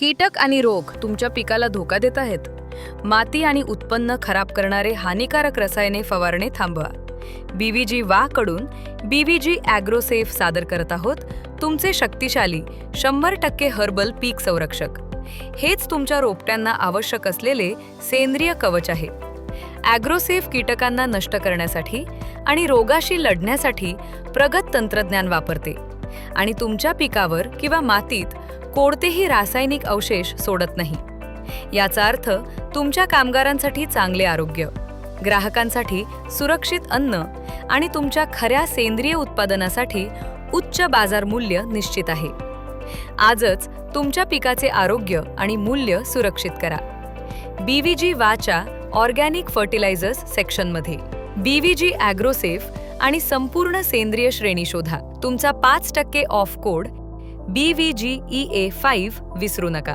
कीटक आणि रोग तुमच्या पिकाला धोका देत आहेत? माती आणि उत्पन्न खराब करणारे हानिकारक रसायने फवारणे थांबवा. बीव्हीजी वा कडून बीव्हीजी ॲग्रोसेफ सादर करत आहोत तुमचे शक्तिशाली 100% हर्बल पीक संरक्षक. हेच तुमच्या रोपट्यांना आवश्यक असलेले सेंद्रिय कवच आहे. ॲग्रोसेफ कीटकांना नष्ट करण्यासाठी आणि रोगाशी लढण्यासाठी प्रगत तंत्रज्ञान वापरते आणि तुमच्या पिकावर किंवा मातीत कोणतेही रासायनिक अवशेष सोडत नाही. याचा अर्थ तुमच्या कामगारांसाठी चांगले आरोग्य, ग्राहकांसाठी सुरक्षित अन्न आणि तुमच्या खऱ्या सेंद्रिय उत्पादनासाठी उच्च बाजार मूल्य निश्चित आहे. आजच तुमच्या पिकाचे आरोग्य आणि मूल्य सुरक्षित करा. बीव्हीजी वाच्या ऑर्गॅनिक फर्टिलायझर्स सेक्शनमध्ये बीव्हीजी ॲग्रोसेफ आणि संपूर्ण सेंद्रिय श्रेणी शोधा. तुमचा 5% ऑफ कोड BVGEA5 विसरू नका.